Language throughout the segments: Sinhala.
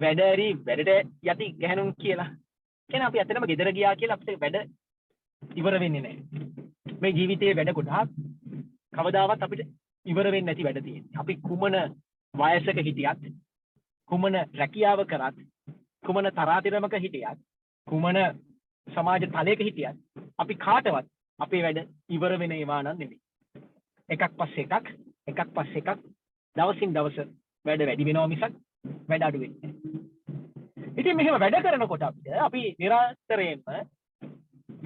වැඩරි වැඩට යටි ගැහණුන් කියලා. කියන්නේ අපි ඇත්තටම ගෙදර ගියා කියලා අපිට වැඩ ඉවර වෙන්නේ නැහැ. මේ ජීවිතයේ වැඩ කොටස් කවදාවත් අපිට ඉවර වෙන්නේ නැති වැඩ තියෙනවා. අපි කුමන වයසක හිටියත්, කුමන රැකියාව කරත්, කුමන තරාතිරමක හිටියත්, කුමන සමාජ තලයක හිටියත් අපි කාටවත් අපේ වැඩ ඉවර වෙන ඒවා නම් නෙමෙයි. එකක් පස්සේ එකක් පස්සේ එකක් දවසින් දවස වැඩ වැඩි වෙනවා මිසක් වැඩ අඩු වෙන්නේ නැහැ. ඉතින් මෙහෙම වැඩ කරනකොට අපි නිරන්තරයෙන්ම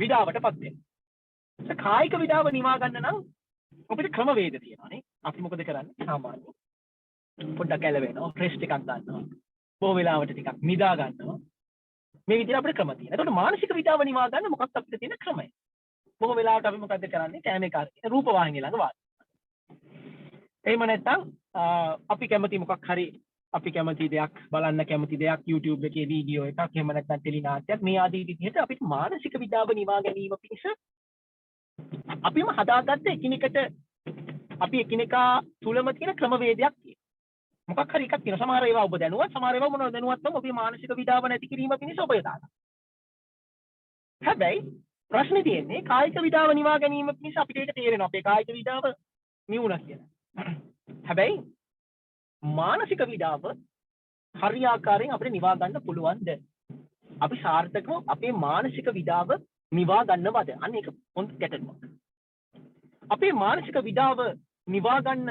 විඩාවටපත් වෙනවා. කායික විඩාව නිවා ගන්න නම් අපිට ක්‍රමවේද තියෙනවානේ. අපි මොකද කරන්නේ? සාමාන්‍යයෙන් පොඩ්ඩක් ඇලවෙනවා, රෙස්ට් එකක් ගන්නවා, බොහෝ වෙලාවට ටිකක් නිදා ගන්නවා. මේ විදිහට අපිට ක්‍රම තියෙනවා. එතකොට මානසික විඩාව නිවා ගන්න මොකක්ද අපිට තියෙන ක්‍රමය? බොහෝ වෙලාවට අපි මොකද්ද කරන්නේ? කැමේ කාර්යය රූප වාහිනිය ළඟ වාඩි. එහෙම නැත්නම් අපි කැමති මොකක් හරි අපි කැමති දෙයක් බලන්න කැමති දෙයක් YouTube එකේ වීඩියෝ එකක් එහෙම නැත්නම් ටෙලි නාට්‍යයක් මේ ආදී විදිහට අපිට මානසික විඩාව නිවා ගැනීම පිණිස අපිම හදාගත්ත එකිනෙකට අපි එකිනෙකා තුලම තියෙන ක්‍රමවේදයක් තියෙනවා. මොකක් හරි එකක් තියෙනවා. සමහර ඒවා ඔබ දැනුවත්, සමහර ඒවා මොනවද දැනුවත්වම ඔබේ මානසික විඩාව නැති කිරීම පිණිස ඔබ යොදාගන්න. හැබැයි ප්‍රශ්නේ තියෙන්නේ කායික විඩාව නිවා ගැනීම පිණිස අපිට ඒක තේරෙනවා. අපේ කායික විඩාව නිවුණා කියලා. හැබැයි මානසික විඩාව හරියාකාරයෙන් අපිට නිවා ගන්න පුළුවන්ද? අපි සාර්ථකව අපේ මානසික විඩාව නිවා ගන්නවද? අන්න ඒක හොඳ ගැටලුවක්. අපේ මානසික විඩාව නිවා ගන්න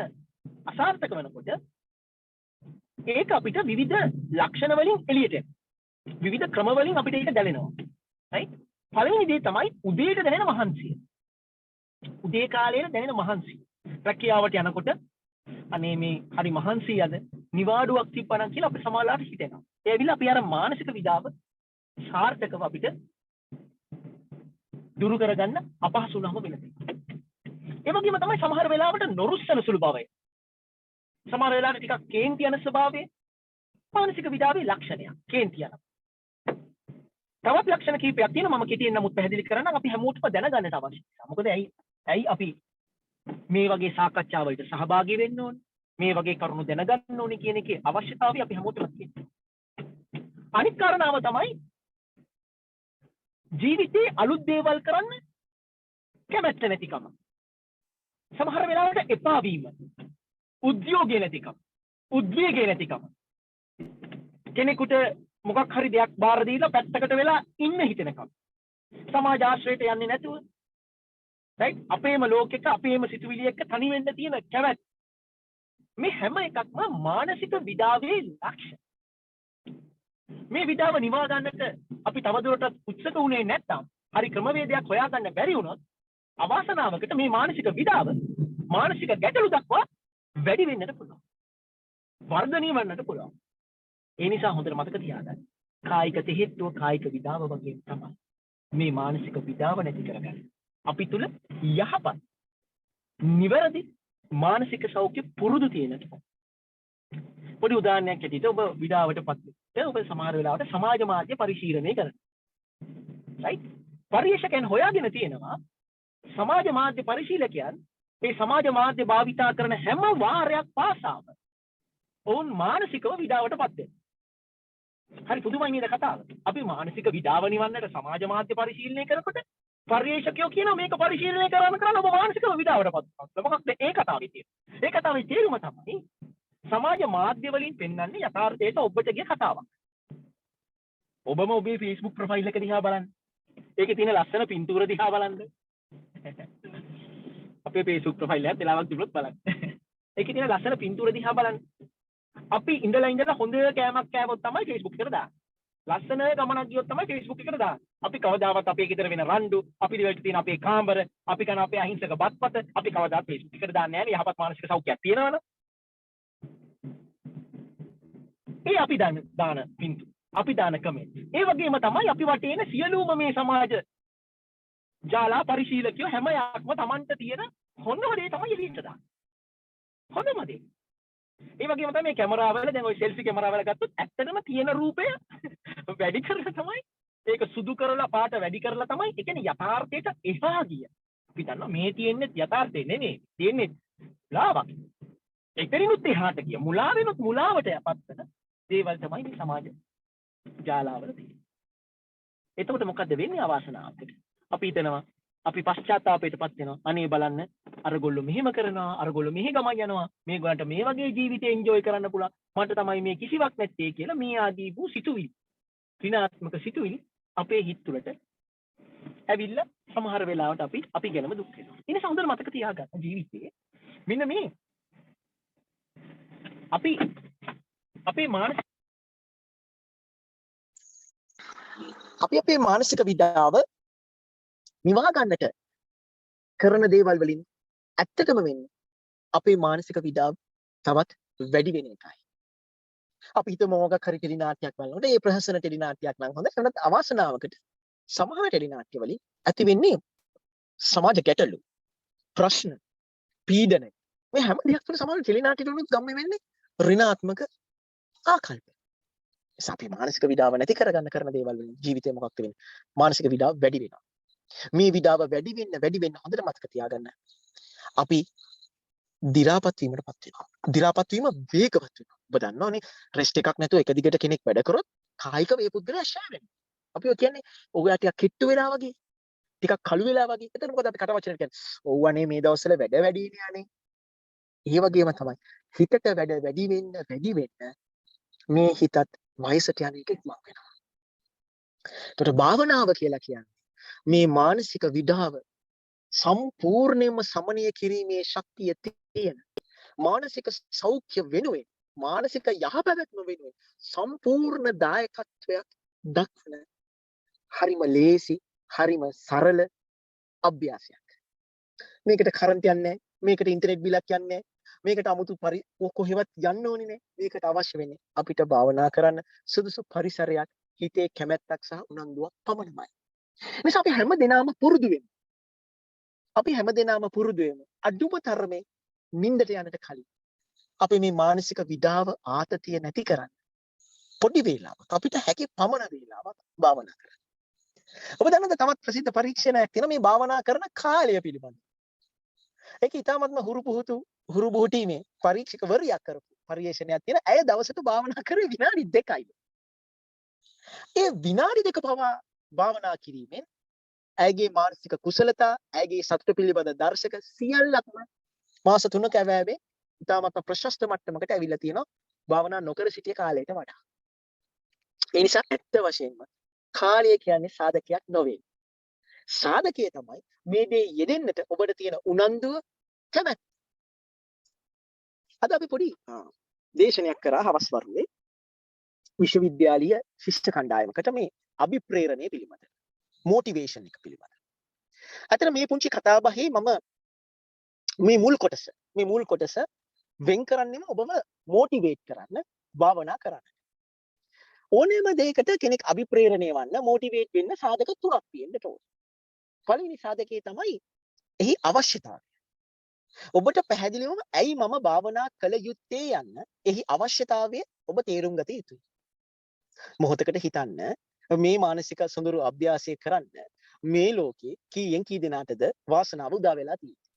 අසාර්ථක වෙනකොට ඒක අපිට විවිධ ලක්ෂණ වලින් එළියට එනවා. විවිධ ක්‍රම වලින් අපිට ඒක දැනෙනවා. right? පළවෙනි දේ තමයි උදේට දැනෙන මහන්සිය. උදේ කාලයේ දැනෙන මහන්සිය. රැකියාවට යනකොට අනේ මේ හරි මහන්සිය අද නිවාඩුවක් තිබ්බනම් කියලා අපේ සමාජලාට හිතෙනවා. ඒ ඇවිල්ලා අපි අර මානසික විඩාව සාර්ථකව අපිට දුරු කරගන්න අපහසු වුණාම වෙන දෙයක්. ඒ වගේම තමයි සමහර වෙලාවට නොරුස්සන සුළු බවය. සමහර වෙලාවට ටිකක් කේන්ති යන ස්වභාවය මානසික විඩාවේ ලක්ෂණයක්. කේන්ති යන. තවත් ලක්ෂණ කීපයක් තියෙනවා මම කෙටියෙන් නමුත් පැහැදිලි කරන්නම් අපි හැමෝටම දැනගන්නට අවශ්‍යයි. මොකද ඇයි අපි මේ වගේ සාකච්ඡාවලට සහභාගී වෙන්න ඕනේ? මේ වගේ කරුණු දැනගන්න ඕනේ කියන එකේ අවශ්‍යතාවය අපි හැමෝටම තියෙනවා. අනිත් කාරණාව තමයි ජීවිතේ අලුත් දේවල් කරන්න කැමැත්ත නැතිකම. සමහර වෙලාවට එපා වීම, උද්‍යෝගය නැතිකම, උද්වේගය නැතිකම. කෙනෙකුට මොකක් හරි දෙයක් බාර දීලා පැත්තකට වෙලා ඉන්න හිතෙනකම. සමාජ ආශ්‍රයයට යන්නේ නැතුව, right? අපේම ලෝකෙක අපේම සිතුවිලි එක්ක තනි වෙන්න තියෙන කැමැත්ත. මේ හැම එකක්ම මානසික විඩාවේ ලක්ෂණ. මේ විඩාව නිවා ගන්නට අපි තවදුරටත් උත්සුක වුණේ නැත්නම්, හරි ක්‍රමවේදයක් හොයාගන්න බැරි වුණොත් අවාසනාවකට මේ මානසික විඩාව මානසික ගැටලු දක්වා වැඩි වෙන්නට පුළුවන්. වර්ධනය වෙන්නට පුළුවන්. ඒ නිසා හොඳට මතක තියාගන්න. කායික තෙහෙට්ටුව කායික විඩාව වගේ තමයි මේ මානසික විඩාව නැති කරගන්න. අපි තුල යහපත් නිවැරදි මානසික සෞඛ්‍ය පුරුදු තියෙනට. පොඩි උදාහරණයක් ඇටියට ඔබ විඩාවටපත් වෙන්න ඔබ සමහර වෙලාවට සමාජ මාධ්‍ය පරිශීලනය කරනවා. right? පරිශීලකයන් හොයාගෙන තියෙනවා සමාජ මාධ්‍ය පරිශීලකයන් මේ සමාජ මාධ්‍ය භාවිතා කරන හැම වාරයක් පාසාම ඔවුන් මානසිකව විඩාවටපත් වෙනවා. හරි පුදුමයි නේද කතාව? අපි මානසික විඩාව නිවන්නට සමාජ මාධ්‍ය පරිශීලනය කරනකොට පරිශීලකයෝ කියනවා මේක පරිශීලනය කරන ඔබ මානසිකව විඩාවටපත් වෙනවා. මොකක්ද ඒ කතාවේ තියෙන්නේ? ඒ කතාවේ තේරුම තමයි සමාජ මාධ්‍ය වලින් පෙන්වන්නේ යථාර්ථයට ඔබට ගිය කතාවක්. ඔබම ඔබේ Facebook ප්‍රොෆයිල් එක දිහා බලන්න. ඒකේ තියෙන ලස්සන පින්තූර දිහා බලන්න. අපේ Facebook ප්‍රොෆයිල් එකත් වෙලාවක් තිබුණොත් බලන්න. ඒකේ තියෙන ලස්සන පින්තූර දිහා බලන්න. අපි ඉඳලා හොඳ කෑමක් කෑවොත් තමයි Facebook එකට දාන්නේ. ලස්සන ගමනක් ගියොත් තමයි Facebook එකට දාන්නේ. අපි කවදාවත් අපේ ගෙදර වෙන රණ්ඩු, අපි දෙවලට තියෙන අපේ කාමර, අපි කරන අපේ අහිංසක බත්පත අපි කවදාවත් Facebook එකට දාන්නේ නැහැ නේ. යහපත් මානසික සෞඛ්‍යයක් තියෙනවනේ. ඒ අපි දාන පින්තූර, අපි දාන කමෙන්ට්. ඒ වගේම තමයි අපි වටේ ඉන්න සියලුම මේ සමාජ ජාලා පරිශීලකයෝ හැම එකක්ම Tamanට තියෙන හොඳම දේ තමයි එළියට දාන්නේ. හොඳම දේ. ඒ වගේම තමයි මේ කැමරාවල දැන් ওই සෙල්ෆි කැමරාවල ගත්තොත් ඇත්තටම තියෙන රූපය වැඩි කරලා තමයි ඒක සුදු කරලා පාට වැඩි කරලා තමයි ඒ කියන්නේ යථාර්ථයට එහා ගිය. අපි දන්නවා මේ තියෙන්නේ යථාර්ථය නෙමෙයි. තියෙන්නේ මුලාවක්. ඒතරිනුත් එහාට ගිය. මුලාවෙනුත් මුලාවට යපත් වෙන දේවල් තමයි මේ සමාජ ජාලාවල තියෙන්නේ. එතකොට මොකද්ද වෙන්නේ අවාසනාවකට? අපි හිතනවා අපි පශ්චාත්තාපයටපත් වෙනවා. අනේ බලන්න අරගොල්ලෝ මෙහෙම කරනවා, අරගොල්ලෝ මෙහෙ ගමන් යනවා. මේගොල්ලන්ට මේ වගේ ජීවිතේ එන්ජොයි කරන්න පුළුවන්. මට තමයි මේ කිසිවක් නැත්තේ කියලා මේ ආදී වූ සිතුවිලි, ඍණාත්මක සිතුවිලි අපේ හිත තුළට ඇවිල්ලා සමහර වෙලාවට අපි ගැනම දුක් වෙනවා. ඒ නිසා හොඳට මතක තියාගන්න ජීවිතේ මෙන්න මේ අපි අපේ මානසික විඩාව නිවා ගන්නට කරන දේවල් වලින් ඇත්තටම වෙන්නේ අපේ මානසික විඩාව තවත් වැඩි වෙන එකයි. අපි හිතමු මොකක් හරි ටෙලි නාට්‍යයක් බලනකොට ඒ ප්‍රහසන ටෙලි නාට්‍යයක් නම් හොඳයි. ඒකට අවාසනාවකට සමහර ටෙලි නාට්‍ය වලින් ඇති වෙන්නේ සමාජ ගැටලු, ප්‍රශ්න, පීඩන. මේ හැම දෙයක් තුළ සමහර ටෙලි නාට්‍ය වලුත් ගම්ම වෙන්නේ ඍණාත්මක ආකල්ප. අපි මානසික විඩාව නැති කරගන්න කරන දේවල් වලින් ජීවිතේ මොකක්ද වෙන්නේ? මානසික විඩාව වැඩි වෙනවා. මේ විඩාව වැඩි වෙන්න හොඳට මතක තියාගන්න. අපි දි รา පත් වීමටපත් වෙනවා. දි รา පත් වීම වේගවත් වෙනවා. ඔබ දන්නවනේ රෙස්ට් එකක් නැතුව එක දිගට කෙනෙක් වැඩ කරොත් කායිකව ඒ පුද්ගලයා ෂෑ වෙනවා. අපි ඔය කියන්නේ ඔයා ටිකක් කිට්ටු වෙලා වගේ, ටිකක් කළු වෙලා වගේ. එතන මොකද අපි කට වචන කියන්නේ? ඔව්වනේ මේ දවස්වල වැඩ වැඩිනේ අනේ. ඒ වගේම තමයි හිතට වැඩ වැඩි වෙන්න මේ හිතත් වයසට යන එක ඉක්මන් වෙනවා. ඒකට භාවනාව කියලා කියන්නේ මේ මානසික විඩාව සම්පූර්ණයෙන්ම සමනය කිරීමේ ශක්තිය තියෙන මානසික සෞඛ්‍ය වෙනුවෙන් මානසික යහපැවැත්ම වෙනුවෙන් සම්පූර්ණ දායකත්වයක් දක්වන හරිම ලේසි හරිම සරල අභ්‍යාසයක්. මේකට කරන්ට් යන්නේ නැහැ. මේකට ඉන්ටර්නෙට් බිලක් යන්නේ නැහැ. මේකට 아무තු කොහෙවත් යන්න ඕනේ නැහැ. මේකට අවශ්‍ය වෙන්නේ අපිට භාවනා කරන්න සුදුසු පරිසරයක්, හිතේ කැමැත්තක් සහ උනන්දුවක් පමණයි. නිසා අපි හැමදෙනාම පුරුදු වෙමු. අදුම තරමේ නිින්දට යන්නට කලින් අපි මේ මානසික විඩාව ආතතිය නැති කරන්න පොඩි වේලාවක් අපිට හැකි පමණ වේලාවක් භාවනා කරන්න. ඔබ දන්නවද තවත් ප්‍රසිද්ධ පරීක්ෂණයක් තියෙනවා මේ භාවනා කරන කාලය පිළිබඳව. ඒක ඉතාමත්ම හුරු බුහුටීමේ පරීක්ෂකවරියක් කරපු පරිශ්‍රණයක් තියෙන. ඇය දවසට භාවනා කරේ විනාඩි 2යි. ඒ විනාඩි 2 පවා භාවනා කිරීමෙන් ඇයගේ මානසික කුසලතා, ඇයගේ සතුට පිළිබඳ දර්ශක සියල්ලක්ම මාස 3ක ඇවෑමේ ඉතාමත් ප්‍රශස්ත මට්ටමකට ඇවිල්ලා තියෙනවා භාවනා නොකර සිටිය කාලයට වඩා. ඒ නිසා ඇත්ත වශයෙන්ම කාලය කියන්නේ සාධකයක් නොවේ. සාධකය තමයි මේ දේ යෙදෙන්නට ඔබට තියෙන උනන්දුව, කැමැත්ත. අද අපි පොඩි දේශනයක් කරා හවස් වරුවේ විශ්වවිද්‍යාලීය ශිෂ්ට කණ්ඩායමකට මේ අභිප්‍රේරණය පිළිබඳ, මොටිවේෂන් එක පිළිබඳ. අතන මේ පුංචි කතාබහේ මම මේ මුල් කොටස වෙන් කරන්නේම ඔබව මොටිවේට් කරන්න, භාවනා කරන්න. ඕනෑම දෙයකට කෙනෙක් අභිප්‍රේරණය වන්න, මොටිවේට් වෙන්න සාධක තුනක් තියෙන්න ඕන. පළවෙනි සාධකය තමයි එහි අවශ්‍යතාවය. ඔබට පැහැදිලිවම ඇයි මම භාවනා කළ යුත්තේ යන්න එහි අවශ්‍යතාවය ඔබ තේරුම් ගත යුතුයි. මොහොතකට හිතන්න මේ මානසික සොඳුරු අභ්‍යාසය කරන්න මේ ලෝකේ කීයෙන් කී දෙනාටද වාසනාව උදා වෙලා තියෙන්නේ.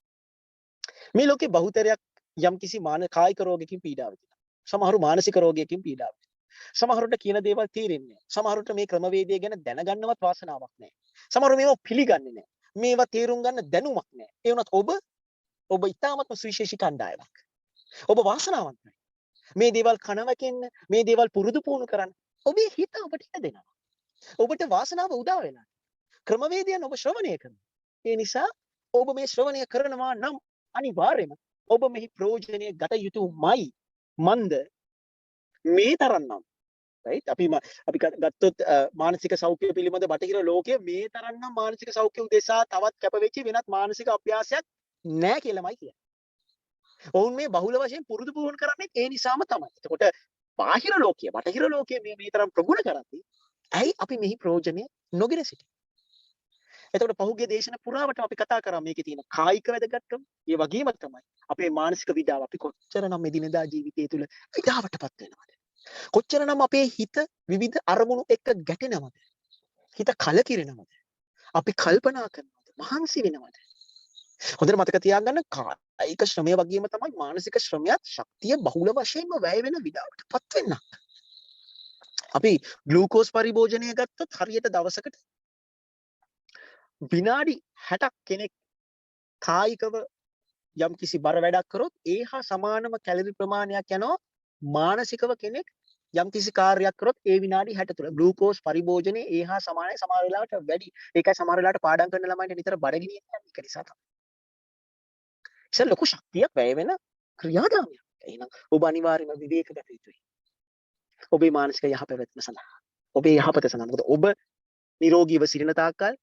මේ ලෝකේ බහුතරයක් යම්කිසි කායික රෝගයකින් පීඩා විඳිනවා. සමහරු මානසික රෝගයකින් පීඩා විඳිනවා. සමහරුන්ට කියන දේවල් තේරෙන්නේ නැහැ. සමහරුන්ට මේ ක්‍රමවේදය ගැන දැනගන්නවත් වාසනාවක් නැහැ. සමහරු මේවා පිළිගන්නේ නැහැ. මේවා තේරුම් ගන්න දැනුමක් නැහැ. ඒ වුණත් ඔබ ඉතාමත්ම සුවිශේෂී කණ්ඩායමක්. ඔබ වාසනාවන්තයි. මේ දේවල් කනවකින්න, මේ දේවල් පුරුදු පුහුණු කරන්න ඔබේ හිත ඔබට ඉඩ දෙනවා. ඔබට වාසනාව උදා වෙලා. ක්‍රමවේදයන් ඔබ ශ්‍රවණය කරනවා. ඒ නිසා ඔබ මේ ශ්‍රවණය කරනවා නම් අනිවාර්යයෙන්ම ඔබ මෙහි ප්‍රයෝජනය ගත යුතුමයි. මන්ද මේ තරම්නම් right අපි ගත්තොත් මානසික සෞඛ්‍ය පිළිබඳ බටහිර ලෝකයේ මේ තරම්නම් මානසික සෞඛ්‍ය උදෙසා තවත් කැපවෙච්ච වෙනත් මානසික අභ්‍යාසයක් නැහැ කියලාමයි කියන්නේ. ඔවුන් මේ බහුල වශයෙන් පුරුදු පුහුණු කරන්නේ ඒ නිසාම තමයි. එතකොට බාහිර ලෝකයේ බටහිර ලෝකයේ මේ තරම් ප්‍රගුණ කරද්දී ඇයි අපි මෙහි ප්‍රයෝජනය නොගෙන සිටින්නේ? එතකොට පහුගිය දේශන පුරාවට අපි කතා කරා මේකේ තියෙන කායික වැදගත්කම. ඒ වගේම තමයි අපේ මානසික විඩාව අපි කොච්චරනම් එදිනෙදා ජීවිතය තුළ විඩාවටපත් වෙනවද? කොච්චරනම් අපේ හිත විවිධ අරමුණු එක්ක ගැටෙනවද? හිත කලකිරෙනවද? අපි කල්පනා කරනවද? මහන්සි වෙනවද? හොඳට මතක තියාගන්න කායික ශ්‍රමය වගේම තමයි මානසික ශ්‍රමයත් ශක්තිය බහුල වශයෙන්ම වැය වෙන විඩාවටපත් වෙන්න. අපි ග්ලූකෝස් පරිභෝජනය ගත්තොත් හරියට දවසකට විනාඩි 60ක් කෙනෙක් කායිකව යම් කිසි බර වැඩක් කරොත් ඒ හා සමානම කැලරි ප්‍රමාණයක් යනවා මානසිකව කෙනෙක් යම් කිසි කාර්යයක් කරොත් ඒ විනාඩි 60 තුළ ග්ලූකෝස් පරිභෝජනයේ ඒ හා සමානයි සමහර වෙලාවට වැඩි. ඒකයි සමහර වෙලාවට පාඩම් කරන ළමයින්ට නිතර බඩගිනි යන්නේ ඒක නිසා තමයි. ඒක ලොකු ශක්තියක් වැය වෙන ක්‍රියාදාමයක්. එහෙනම් ඔබ අනිවාර්යයෙන්ම විවේක ගත යුතුයි. ඔබේ මානසික යහපැවැත්ම සඳහා. ඔබේ යහපත සඳහා. මොකද ඔබ නිරෝගීව සිටින තාක්කල්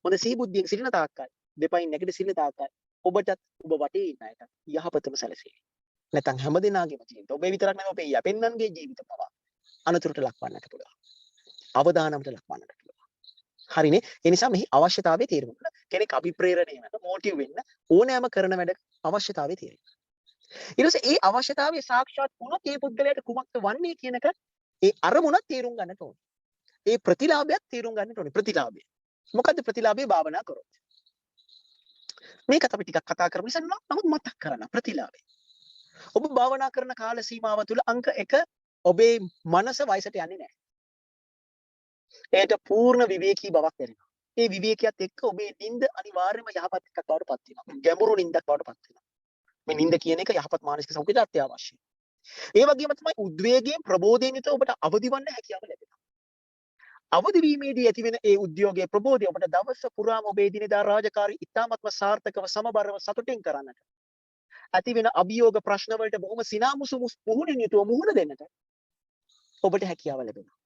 හොඳ සිහිබුද්ධියෙන් සිටින තාක්කල් දෙපයින් නැගිට සිටින තාක්කල් ඔබටත් ඔබ වටේ ඉන්න අයට යහපතම සැලසේ. නැත්නම් හැම දිනාගේම ජීවිත ඔබේ විතරක් නෙවෙයි ඔබේ යැපෙන්නන්ගේ ජීවිත පවා අනතුරට ලක්වන්නට පුළුවන්. අවදානමට ලක්වන්නට පුළුවන්. හරිනේ? ඒ නිසා මෙහි අවශ්‍යතාවය තේරුම් ගන්න. කෙනෙක් අභිප්‍රේරණය වෙන, මොටිව් වෙන්න ඕනෑම කරන වැඩ අවශ්‍යතාවය තේරෙන්න. ඊට පස්සේ ඒ අවශ්‍යතාවය සාක්ෂාත් වුණොත් ඒ පුද්ගලයාට කුමක්ද වන්නේ කියනක ඒ අරමුණක් තේරුම් ගන්නට ඕනේ. ඒ ප්‍රතිලාභයක් තේරුම් ගන්නට ඕනේ. ප්‍රතිලාභය. මොකද්ද ප්‍රතිලාභය භාවනා කරොත්? මේකත් අපි ටිකක් කතා කරමු නිසා නමුත් මතක් කරන්න ප්‍රතිලාභය. ඔබ භාවනා කරන කාල සීමාව තුළ අංක 1 ඔබේ මනස වයසට යන්නේ නැහැ. ඒට පූර්ණ විවේකී බවක් දැනෙනවා. ඒ විවේකයත් එක්ක ඔබේ නිින්ද අනිවාර්යයෙන්ම යහපත් එකක් බවට පත් වෙනවා. ගැඹුරු නිින්දක් බවට පත් වෙනවා. මේ නිින්ද කියන එක යහපත් මානසික සෞඛ්‍යයට අත්‍යවශ්‍යයි. ඒ වගේම තමයි උද්වේගයෙන් ප්‍රබෝධයෙන් යුතුව ඔබට අවදි වන්න හැකියාව ලැබෙනවා. අවදි වීමේදී ඇතිවෙන ඒ උද්‍යෝගයේ ප්‍රබෝධය ඔබට දවස පුරාම ඔබේ දිනදා රාජකාරී ඉතාමත්ම සාර්ථකව සමබරව සතුටින් කරන්නට ඇතිවෙන අභියෝග ප්‍රශ්න වලට බොහොම සිනාමුසු මුහුණින් යුතුව මුහුණ දෙන්නට ඔබට හැකියාව ලැබෙනවා.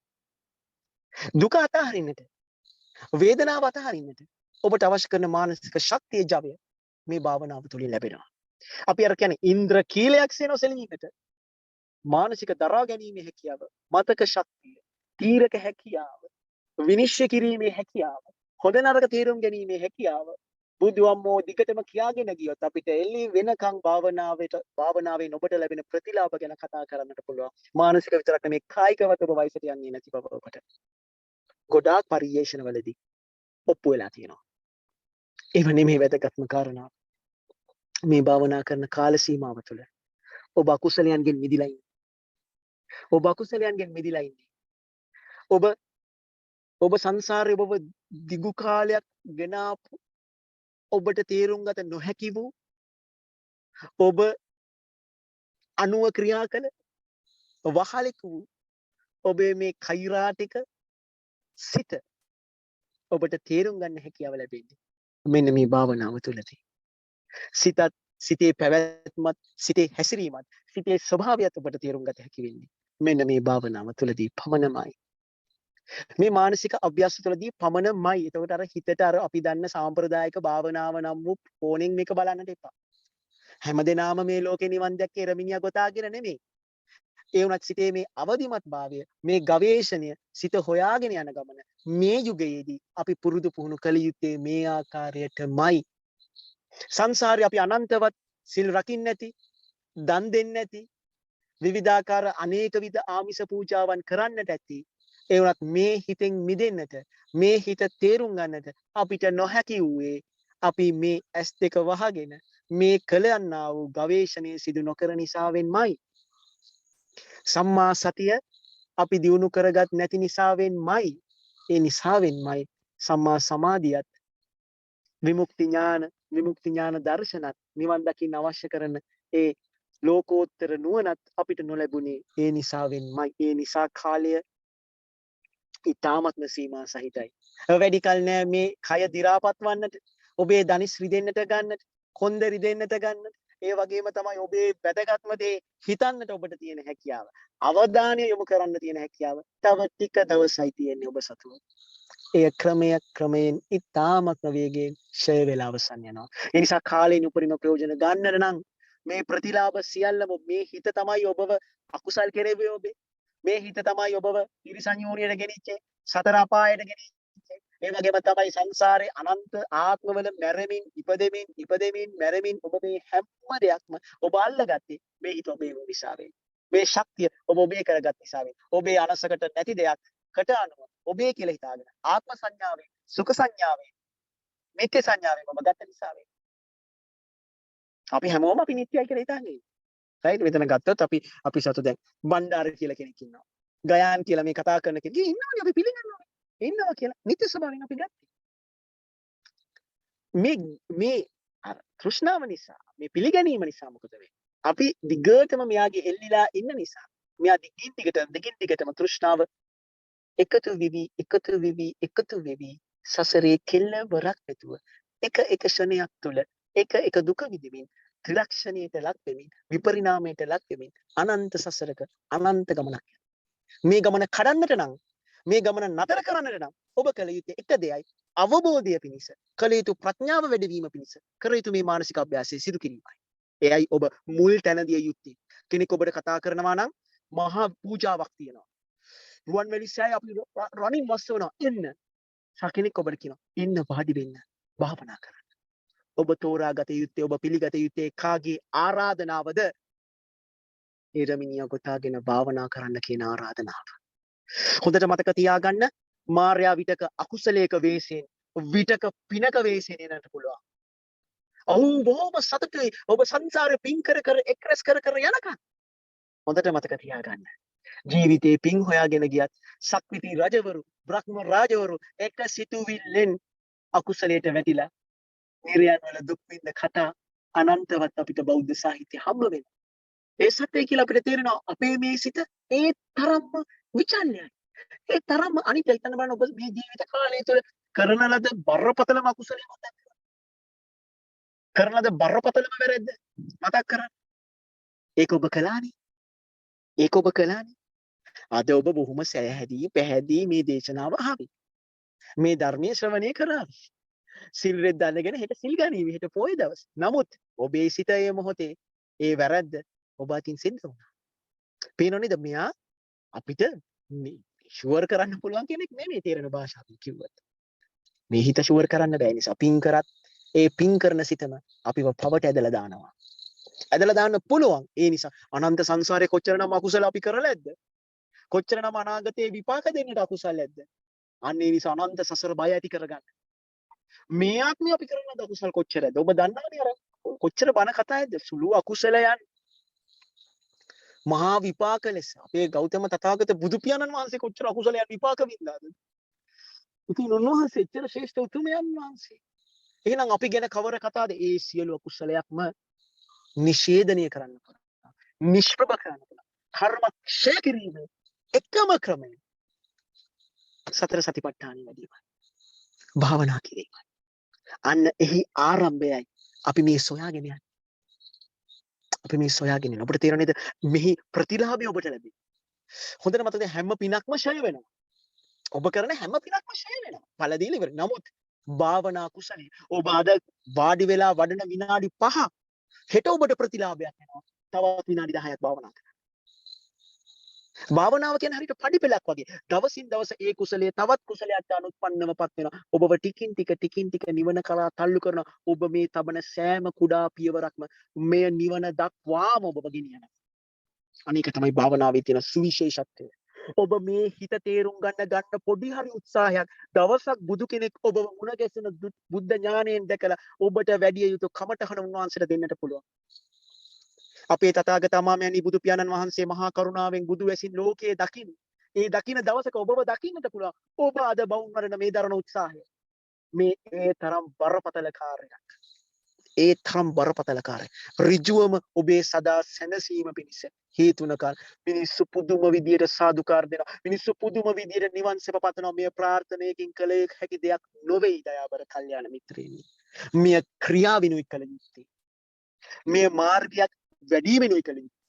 දුක අතහරින්නට, වේදනාව අතහරින්නට ඔබට අවශ්‍ය කරන මානසික ශක්තිය ජවය මේ භාවනාව තුළින් ලැබෙනවා. අපි අර කියන්නේ ඉන්ද්‍ර කීලයක් සෙනසෙලීමට මානසික දරා ගැනීමේ හැකියාව, මතක ශක්තිය, තීරක හැකියාව, විනිශ්චය කිරීමේ හැකියාව, හොඳ නරක තේරුම් ගැනීමේ හැකියාව බුදුවම්මෝ දිගටම කියාගෙන ගියොත් අපිට එළි වෙනකන් භාවනාවෙන් ඔබට ලැබෙන ප්‍රතිලාභ ගැන කතා කරන්නට පුළුවන්. මානසික විතරක් නෙමෙයි කායිකවත් ඔබ වයසට යන්නේ නැති බව ඔබට ගොඩාක් පරිේශනවලදී ඔප්පු වෙලා තියෙනවා. ඒව නෙමෙයි වැදගත්ම කාරණාව. මේ භාවනා කරන කාල සීමාව තුළ ඔබ අකුසලයන්ගෙන් මිදිලා ඉන්නේ. ඔබ අකුසලයන්ගෙන් මිදිලා ඉන්නේ. ඔබ සංසාරේ ඔබ දිගු කාලයක් ගෙන ආපු ඔබට තේරුම් ගත නොහැකි වූ ඔබ අනුව ක්‍රියා කළ වහලෙක් වූ ඔබේ මේ කෛරාටික සිත ඔබට තේරුම් ගන්න හැකියාව ලැබෙන්නේ මෙන්න මේ භාවනාව තුළදී. සිතේ පැවැත්මත්, සිතේ හැසිරීමත්, සිතේ ස්වභාවයත් ඔබට තේරුම් ගත හැකි වෙන්නේ මෙන්න මේ භාවනාව තුළදී පමණමයි. මේ මානසික අභ්‍යාස තුළදී පමණමයි. එතකොට අර හිතට අර අපි දන්න සාම්ප්‍රදායික භාවනාව නම් වූ ඕනෙන් මේක බලන්නට එපා. හැමදෙනාම මේ ලෝකේ නිවන් දැක්කේ රමිනියා ගොතාගෙන නෙමෙයි. ඒ වුණත් සිතේ මේ අවදිමත් භාවය, මේ ගවේෂණය, සිත හොයාගෙන යන ගමන මේ යුගයේදී අපි පුරුදු පුහුණු කළ යුත්තේ මේ ආකාරයටමයි. සංසාරේ අපි අනන්තවත් සිල් රකින්න නැති, දන් දෙන්න නැති, විවිධාකාර අනේක විද ආමිෂ පූජාවන් කරන්නට ඇති. ඒ වුණත් මේ හිතෙන් මිදෙන්නට, මේ හිත තේරුම් ගන්නට අපිට නොහැකි වූයේ අපි මේ S2 වහගෙන මේ කළ යන්නා වූ ගවේෂණය සිදු නොකර නිසාවෙන්මයි. සම්මා සතිය අපි දියුණු කරගත් නැති නිසාවෙන්මයි. ඒ නිසාවෙන්මයි සම්මා සමාධියත් විමුක්ති ඥාන දර්ශනත් නිවන් දකින්න අවශ්‍ය කරන ඒ ලෝකෝත්තර නුවණත් අපිට නොලැබුණේ ඒ නිසාවෙන්මයි. ඒ නිසා කාලය ඉතාමත්ම සීමා සහිතයි. වැඩි කල නෑ මේ කය දි รา පත් වන්නට, ඔබේ ධනිස් රිදෙන්නට ගන්නට, කොන්ද රිදෙන්නට ගන්නට. ඒ වගේම තමයි ඔබේ වැදගත්ම දේ හිතන්නට ඔබට තියෙන හැකියාව. අවධානය යොමු කරන්න තියෙන හැකියාව. තව ටික දවසයි තියෙන්නේ ඔබ සතුව. ඒ ක්‍රමයෙන් ඉතාමත්ම වේගයෙන් ෂය වෙලා අවසන් යනවා. ඒ නිසා කාලයෙන් උපරිම ප්‍රයෝජන ගන්නට නම් මේ ප්‍රතිලාභ සියල්ලම මේ හිත තමයි ඔබව අකුසල් කෙරෙව්වේ ඔබේ. මේ හිත තමයි ඔබව ඉරිසංයෝනියට ගෙනිච්චේ, සතර අපායට ගෙනිච්චේ. ඒ වගේම තමයි සංසාරේ අනන්ත ආත්මවල ඉපදෙමින් මැරෙමින් ඔබ මේ හැම දෙයක්ම ඔබ අල්ලගත්තේ මේ හිත ඔබේ නිසාවෙන්. මේ ශක්තිය ඔබ ඔබේ කරගත් නිසාවෙන්. ඔබේ අනසකට නැති දෙයක් කට අනුව ඔබේ කියලා හිතාගෙන ආත්ම සංඥාවෙන්, සුඛ සංඥාවෙන්, මිත්‍ය සංඥාවෙන් ඔබ ගත නිසාවෙන්. අපි හැමෝම අපි නිත්‍යයි කියලා හිතන්නේ. right? මෙතන ගත්තොත් අපි සතු දැන් බණ්ඩාර කියලා කෙනෙක් ඉන්නවා. ගයාන් කියලා මේ කතා කරන කෙනෙක් ඉන්නවනේ අපි පිළිගන්නවා. ඉන්නවා කියලා නිත්‍ය ස්වභාවයෙන් අපි ගත්තා. මේ අර තෘෂ්ණාව නිසා මේ පිළිගැනීම නිසා මොකද වෙන්නේ? අපි දිගටම මෙයාගේ එල්ලිලා ඉන්න නිසා මෙයා දිගින් දිගටම තෘෂ්ණාව එකතු වෙවි සසරේ කෙල්ලවරක් නැතුව එක ක්ෂණයක් තුළ එක දුක විඳින්මින් ත්‍රිලක්ෂණයට ලක් වෙමින් විපරිණාමයට ලක් වෙමින් අනන්ත සසරක අනන්ත ගමනක්. මේ ගමන කඩන්නට නම් මේ ගමන නතර කරන්නට නම් ඔබ කළ යුත්තේ එක දෙයයි අවබෝධය පිණිස කළ යුතු ප්‍රඥාව වැඩිවීම පිණිස කර යුතු මේ මානසික අභ්‍යාසය සිදු කිරීමයි. එයයි ඔබ මුල් තැන දිය යුත්තේ. කෙනෙක් ඔබට කතා කරනවා නම් මහා පූජාවක් තියෙනවා. රුවන්වැලිසෑය අපි රනින් වස්සවනවා එන්න. කෙනෙක් ඔබට කියනවා එන්න වාඩි වෙන්න භාවනා කරන්න. ඔබ තෝරාගත යුත්තේ ඔබ පිළිගත යුත්තේ කාගේ ආරාධනාවද? ඊරමිනිය ගොතාගෙන භාවනා කරන්න කියන ආරාධනාව. හොඳට මතක තියාගන්න මාර්යා විටක අකුසලයක වේසෙන් විටක පිනක වේසෙන් එන්නට පුළුවන්. ඔව් බොහොම සතුටුයි ඔබ සංසාරේ පින් කර එක්රැස් කර යනකම්. හොඳට මතක තියාගන්න. ජීවිතේ පින් හොයාගෙන ගියත් සක්විති රජවරු බ්‍රහ්ම රාජවරු එක සිතුවිල්ලෙන් අකුසලයට වැටිලා නිර්යන් වල දුක් විඳ කතා අනන්තවත් අපිට බෞද්ධ සාහිත්‍ය හම්බ වෙනවා. ඒ සත්‍යය කියලා අපිට තේරෙනවා අපේ මේ සිත ඒ තරම්ම විචල්‍යයි. ඒ තරම්ම අනිත් හිතන්න බලන්න ඔබ මේ ජීවිත කාලය තුළ කරන ලද බරපතලම අකුසලය මතක් කරගන්න. කරන ලද බරපතලම වැරද්ද මතක් කරගන්න. ඒක ඔබ කළානේ. අද ඔබ බොහොම සෑහැදී පැහැදී මේ දේශනාව අහවි. මේ ධර්මයේ ශ්‍රවණය කරાવી. සිල් රෙද්ද අඳගෙන හෙට සිල් ගනීවි හෙට පොය දවස්. නමුත් ඔබේ සිතේ මොහොතේ ඒ වැරද්ද ඔබ අතින් සිද්ධ වුණා. පේනෝ නේද මෙයා අපිට ෂුවර් කරන්න පුළුවන් කෙනෙක් නෙමෙයි තේරෙන භාෂාවෙන් කිව්වත්. මේ හිත ෂුවර් කරන්න බෑ නිසා පින් කරත් ඒ පින් කරන සිතම අපිව පවට ඇදලා දානවා. ඇදලා දාන්න පුළුවන්. ඒ නිසා අනන්ත සංසාරේ කොච්චරනම් අකුසල අපි කරලා ඇද්ද? කොච්චරනම් අනාගතේ විපාක දෙන්නට අකුසල ඇද්ද? අන්න ඒ නිසා අනන්ත සසර බය ඇති කරගන්න. මේ ආත්මේ අපි කරන අකුසල කොච්චරද? ඔබ දන්නවනේ අර කොච්චර බන කතා ඇද්ද? සුළු අකුසලයන් මහා විපාක ලෙස අපේ ගෞතම තථාගත බුදු පියාණන් වහන්සේ කොච්චර අකුසලයන් විපාක වින්දාද? ඉතින් උන්වහන්සේ එච්චර ශ්‍රේෂ්ඨ උතුමයන් වහන්සේ. එහෙනම් අපි ගැන කවර කතාවද? ඒ සියලු අකුසලයක්ම නිෂේධනය කරන්න පුළුවන්. නිෂ්ප්‍රභ කරන්න පුළුවන්. කර්ම ක්ෂය කිරීම එකම ක්‍රමය. සතර සතිපට්ඨාන වැඩිමයි. භාවනා කිරීමයි. අන්න එහි ආරම්භයයි අපි මේ සොයාගෙන යන්නේ. ඔබට තේරෙනවද මෙහි ප්‍රතිලාභය ඔබට ලැබෙන්නේ. හොඳට මතකද හැම පිනක්ම ෂය වෙනවා. ඔබ කරන හැම පිනක්ම ෂය වෙනවා. ඵල දීලා ඉවරයි. නමුත් භාවනා කුසලයේ ඔබ අද වාඩි වෙලා වඩන විනාඩි 5 හෙට ඔබට ප්‍රතිලාභයක් එනවා. තවත් විනාඩි 10ක් භාවනා කරන්න. භාවනාව කියන්නේ හරියට පඩිපෙළක් වගේ. දවසින් දවස ඒ කුසලයේ තවත් කුසලයක් අනුත්පන්නවපත් වෙනවා. ඔබව ටිකින් ටික නිවන කරා තල්ලු කරන ඔබ මේ තබන සෑම කුඩා පියවරක්ම මෙය නිවන දක්වාම ඔබව ගෙනියනවා. අනේක තමයි භාවනාවේ තියෙන සුවිශේෂත්වය. ඔබ මේ හිත තේරුම් ගන්න පොඩි හරි උත්සාහයක් දවසක් බුදු කෙනෙක් ඔබ මුණ ගැසෙන බුද්ධ ඥාණයෙන් දැකලා ඔබට වැඩි යුතු කමටහන උන්වහන්සේට දෙන්නට පුළුවන්. අපේ තථාගත අමාමයන්හි බුදු පියාණන් වහන්සේ මහා කරුණාවෙන් බුදු වැසින් ලෝකයේ දකින්න. ඒ දකින්න දවසක ඔබව දකින්නට පුළුවන්. ඔබ අද බවුන් වරන මේ දරන උත්සාහය. මේ ඒ තරම් බරපතල කාර්යයක්. ඍජුවම ඔබේ සදා සැනසීම පිණිස හේතුනකල් මිනිස්සු පුදුම විදියට සාදුකාර දෙනවා. මිනිස්සු පුදුම විදියට නිවන් සැප පතනවා. මේ ප්‍රාර්ථනාවකින් කළ හැකි දෙයක් නොවේ දයාබර කල්යාණ මිත්‍රයනි. මේ ක්‍රියාවිනුයි කළ යුත්තේ. මේ මාර්ගයක් වැඩිමෙනුයි කළ යුත්තේ.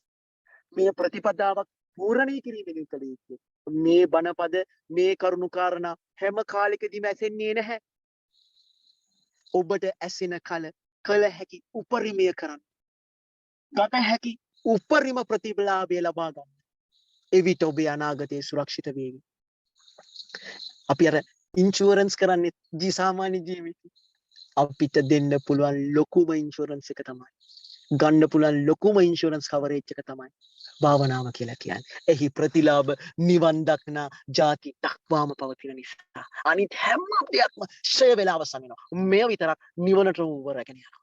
මේ ප්‍රතිපදාවක් පූර්ණණය කිරීමෙනුයි කළ යුත්තේ. මේ බණපද මේ කරුණු කාරණා හැම කාලෙකදීම ඇසෙන්නේ නැහැ. ඔබට ඇසෙන කල හැකි උපරිමය කරන්න. ගත හැකි උපරිම ප්‍රතිලාභය ලබා ගන්න. එවිට ඔබේ අනාගතය සුරක්ෂිත වේවි. අපි අර ඉන්ෂුරන්ස් කරන්නේ සාමාන්‍ය ජීවිතේ. අපිට දෙන්න පුළුවන් ලොකුම ඉන්ෂුරන්ස් එක තමයි. ගන්න පුළුවන් ලොකුම ඉන්ෂුරන්ස් කවරේජ් එක තමයි භාවනාව කියලා කියන්නේ. එහි ප්‍රතිලාභ නිවන් දක්නා ಜಾති දක්වාම පවතින නිසා. අනිත් හැම දෙයක්ම ෂය වෙලා අවසන් වෙනවා. මෙය විතරක් නිවනට උවරගෙන යනවා.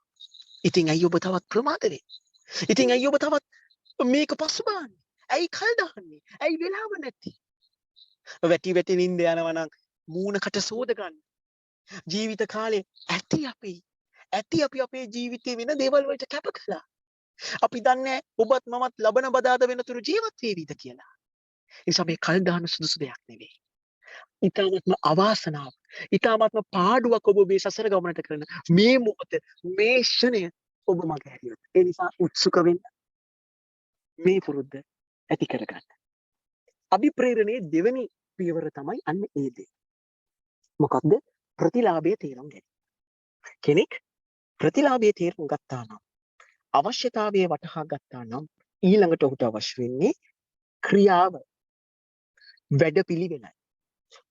ඉතින් ඇයි ඔබ තවත් ප්‍රමාද වෙන්නේ? ඉතින් ඇයි ඔබ තවත් මේක පසුබාන්නේ? ඇයි කල් දාන්නේ? ඇයි වෙලාව නැති? වැටි වැටි නිින්ද යනවා නම් මූණකට සෝද ගන්න. ජීවිත කාලේ ඇති අපි අපේ ජීවිතේ වෙන දේවල් වලට කැප කළා. අපි දන්නේ ඔබත් මමත් ලබන බදාද වෙනතුරු ජීවත් වේවිද කියලා. ඒ නිසා මේ කල් දාන සුදුසු දෙයක් නෙවෙයි. ඊටාත්ම අවාසනාව, ඊටාත්ම පාඩුවක් ඔබ මේ සසර ගමනට කරන මේ මොහොත, මේ ෂණය ඔබ මගේ හැරියොත්. ඒ නිසා උත්සුක වෙන්න මේ පුරුද්ද ඇති කරගන්න. අභිප්‍රේරණයේ දෙවෙනි පියවර තමයි අන්න ඒ දේ. මොකක්ද? ප්‍රතිලාභයේ තේරුම් ගැනීම. කෙනෙක් ප්‍රතිලාභයේ තේරුම් ගත්තා නම්, අවශ්‍යතාවයේ වටහා ගත්තා නම් ඊළඟට ඔහුට අවශ්‍ය වෙන්නේ ක්‍රියාව, වැඩපිළිවෙලයි.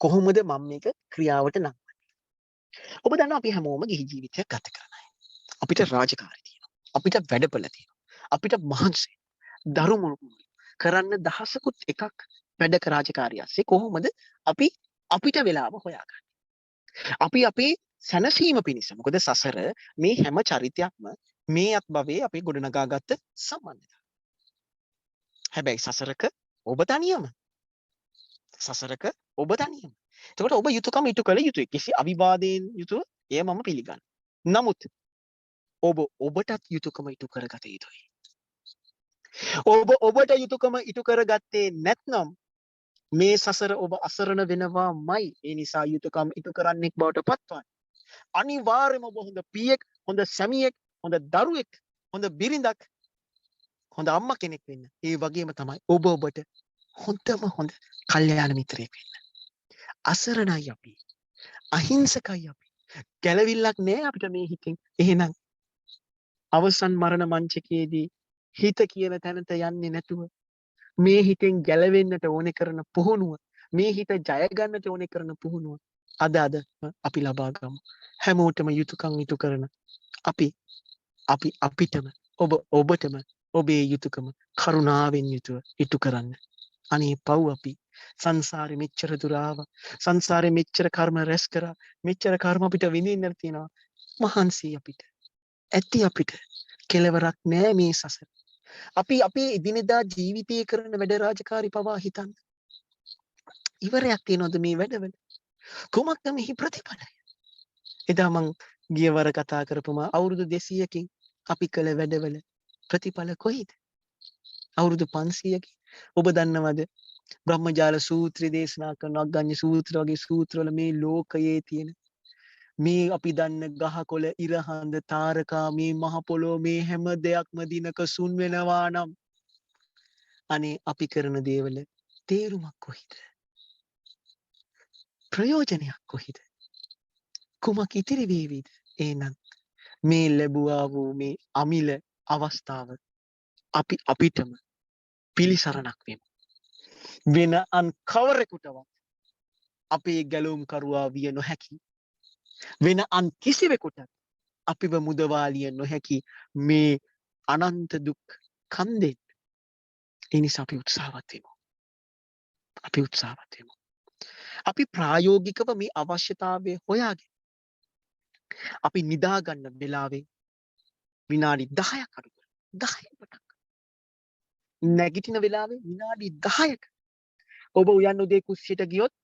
කොහොමද මම මේක ක්‍රියාවට නංවන්නේ? ඔබ දන්නවා අපි හැමෝම ගිහි ජීවිතයක් ගත කරන අය. අපිට රාජකාරී තියෙනවා. අපිට වැඩපළ තියෙනවා. අපිට මහන්සි දරුමුණු කරන්න දහසකුත් එකක් වැඩ රාජකාරියස්සේ කොහොමද අපි අපිට වෙලාව හොයාගන්නේ? අපි අපේ සැනසීම පිණිස, මොකද සසර මේ හැම චරිතයක්ම මේ අත් භවයේ අපි ගොඩනගාගත්ත සම්බන්ධතාවය. හැබැයි සසරක ඔබ තනියම. සසරක ඔබ තනියම. එතකොට ඔබ යුතුයකම ඉටු කළ යුතුයි. කිසි අවිවාදයෙන් යුතුව එය මම පිළිගන්නවා. නමුත් ඔබටත් යුතුයකම ඉටු කරගත යුතුයි. ඔබට යුතුයකම ඉටු කරගත්තේ නැත්නම් මේ සසර ඔබ අසරණ වෙනවාමයි. ඒ නිසා යුතුයකම් ඉටු කරන්නෙක් බවට පත්වන්න. අනිවාර්යයෙන්ම ඔබ හොඳ පියෙක්, හොඳ සැමියෙක්, හොඳ දරුවෙක්, හොඳ බිරිඳක්, හොඳ අම්මා කෙනෙක් වෙන්න. ඒ වගේම තමයි ඔබට හොඳම හොඳ කල්යාණ මිත්‍රයෙක් වෙන්න. අසරණයි අපි. අහිංසකයි අපි. ගැළවිල්ලක් නෑ අපිට මේ හිතෙන්. එහෙනම් අවසන් මරණ මංචකයේදී හිත කියන තැනට යන්නේ නැතුව මේ හිතෙන් ගැලවෙන්නට ඕනේ කරන පුහුණුව, මේ හිත ජය ගන්නට ඕනේ කරන පුහුණුව අද අපි ලබා ගමු. හැමෝටම යුතුයකම් ඉටු කරන අපිටම ඔබටම ඔබේ යුතුයකම කරුණාවෙන් යුතුව ඉටු කරන්න. අනේ පව් අපි සංසාරේ මෙච්චර දුර ආවා. සංසාරේ මෙච්චර කර්ම රැස් කරා. මෙච්චර කර්ම අපිට විඳින්න තියෙනවා. මහන්සි අපිට. ඇති අපිට කෙලවරක් නෑ මේ සසර. අපි අපේ එදිනෙදා ජීවිතයේ කරන වැඩ රාජකාරි පවා හිතන්න. ඉවරයක් තියනවද මේ වැඩවල? කොහොමද මෙහි ප්‍රතිඵලය? එදා මං ගියවර කතා කරපුම අවුරුදු 200කින් අපි කළ වැඩවල ප්‍රතිඵල කොයිද? අවුරුදු 500කින් ඔබ දන්නවද බ්‍රහ්මජාල සූත්‍රය දේශනා කරන අග්ගඤ්ඤ සූත්‍ර වගේ සූත්‍රවල මේ ලෝකයේ තියෙන මේ අපි දන්න ගහකොළ, ඉරහඳ, තාරකා, මේ මහ පොළොව, මේ හැම දෙයක්ම දිනක සුන් වෙනවා නම් අනේ අපි කරන දේවල තේරුමක් කොහිද? ප්‍රයෝජනයක් කොහිද? කුමක් ඉතිරි වේවිද? එහෙනම් මේ ලැබුවා වූ මේ අමිල අවස්ථාව අපිටම පිළිසරණක් වෙමු. වෙන අන් කවරෙකුටවත් අපේ ගැලුම් කරුවා විය නොහැකි. වෙන අන් කිසිවෙකුට අපිව මුදවාලිය නොහැකි මේ අනන්ත දුක් කන්දෙන්. ඒ නිසා අපි උත්සාහවත් වෙමු. අපි ප්‍රායෝගිකව මේ අවශ්‍යතාවය හොයාගෙන අපි නිදා ගන්න වෙලාවේ විනාඩි 10ක් අඩු කරලා 10කට නැගිටින වෙලාවේ විනාඩි 10ක ඔබ උයන් උදේ කුස්සියට ගියොත්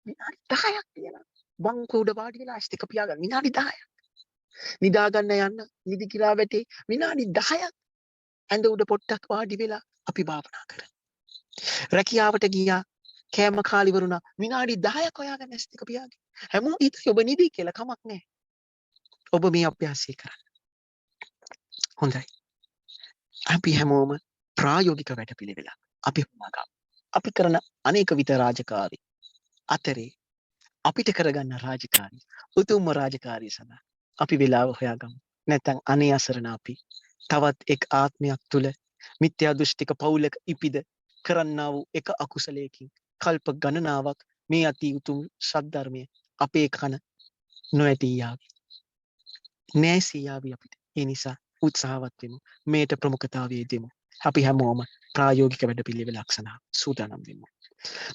විනාඩි 10ක් තියලා බංකුව උඩ වාඩි වෙලා ඇස් දෙක පියාගන්න විනාඩි 10ක්. නිදා ගන්න යන්න නිදි කිරා වැටේ විනාඩි 10ක් ඇඳ උඩ පොට්ටක් වාඩි වෙලා අපි භාවනා කරමු. රැකියාවට ගියා කෑම කාලි වරුණා විනාඩි 10ක් හොයාගන්න ඇස් දෙක පියාගෙන. හැමෝම හිතේ ඔබ නිදි කියලා කමක් නැහැ. ඔබ මේ අභ්‍යාසය කරන්න. හොඳයි. අපි හැමෝම ප්‍රායෝගික වැඩපිළිවෙලක් අපි හොයාගමු. අපි කරන අනේක විත රාජකාරී අතරේ අපිට කරගන්න රාජකාරී උතුම්ම රාජකාරිය සඳහා අපි වෙලාව හොයාගමු. නැත්නම් අනේ අසරණ අපි තවත් එක් ආත්මයක් තුල මිත්‍යා දෘෂ්ටික පවුලක ඉපිද කරන්නා වූ එක අකුසලයකින් කල්ප ගණනාවක් මේ අති උතුම් සද්ධර්මය අපේ කන නොඇටී යාවි. නැසී යාවි අපිට. ඒ නිසා උත්සාහවත් වෙමු. මේට ප්‍රමුඛතාවය දෙමු. අපි හැමෝම ප්‍රායෝගික වැඩපිළිවෙලක් සඳහා සූදානම් වෙමු.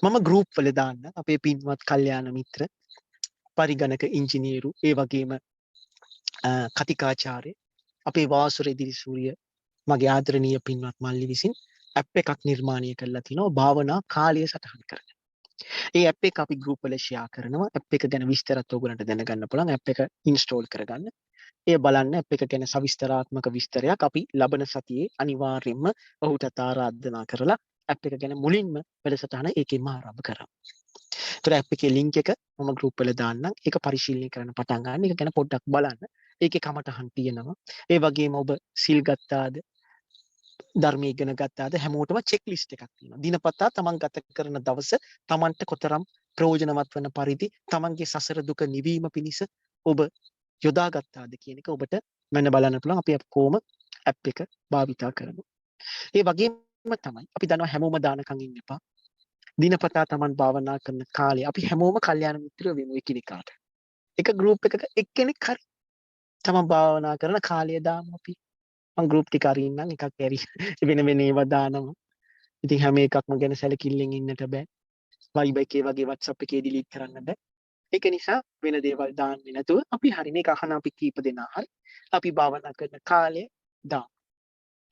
මම ගෲප් වල දාන්න අපේ පින්වත් කල්යාණ මිත්‍ර පරිගණක ඉංජිනේරු ඒ වගේම කතිකාචාර්ය අපේ වාසුර ඉදිරිසූරිය මගේ ආදරණීය පින්වත් මල්ලි විසින් ඇප් එකක් නිර්මාණය කරලා තිනවා භාවනා කාලය සටහන් කරගෙන. ඒ ඇප් එක අපි ගෲප් වල ෂෙයා කරනවා. ඇප් එක ගැන විස්තරත් ඔයගලන්ට දැනගන්න පුළුවන්. ඇප් එක ඉන්ස්ටෝල් කරගන්න. එය බලන්න ඇප් එක ගැන සවිස්තරාත්මක විස්තරයක් අපි ලබන සතියේ අනිවාර්යයෙන්ම ඔහුටත් ආරාධනා කරලා ඇප් එක ගැන මුලින්ම වැඩසටහන ඒකෙන්ම ආරම්භ කරමු. ඒතර ඇප් එකේ ලින්ක් එක මම ගෲප් වල දාන්නම්. ඒක පරිශීලනය කරන්න පටන් ගන්න. ඒක ගැන පොඩ්ඩක් බලන්න. ඒකේ කමටහන් තියෙනවා. ඒ වගේම ඔබ සිල් ගත්තාද, ධර්මය ඉගෙන ගත්තාද හැමෝටම චෙක් ලිස්ට් එකක් තියෙනවා. දිනපතා තමන් ගත කරන දවස තමන්ට කොතරම් ප්‍රයෝජනවත් වන පරිදි තමන්ගේ සසර දුක නිවීම පිණිස ඔබ යොදා ගත්තාද කියන එක ඔබට මම බලන්න පුළුවන්. අපි කොහොම ඇප් එක භාවිතා කරමු. ඒ වගේම තමයි අපි දන්නවා හැමෝම දානකම් ඉන්න එපා. දිනපතා තමන් භාවනා කරන කාලේ අපි හැමෝම කල්යාණ මිත්‍රයෝ වෙමු එකිනෙකාට. එක ගෲප් එකක එක්කෙනෙක් හරි තමන් භාවනා කරන කාලය දාමු අපි. මම ගෲප් ටික අරින්නම් එකක් ඇරි වෙන වෙන ඒවා දානවා. ඉතින් හැම එකක්ම ගැන සැලකිල්ලෙන් ඉන්නට බෑ. Viber එකේ වගේ WhatsApp එකේ delete කරන්න බෑ. ඒක නිසා වෙන දේවල් දාන්නේ නැතුව අපි හරින එක අහන අපි කීප දෙනා හරි අපි භාවනා කරන කාලය දාමු.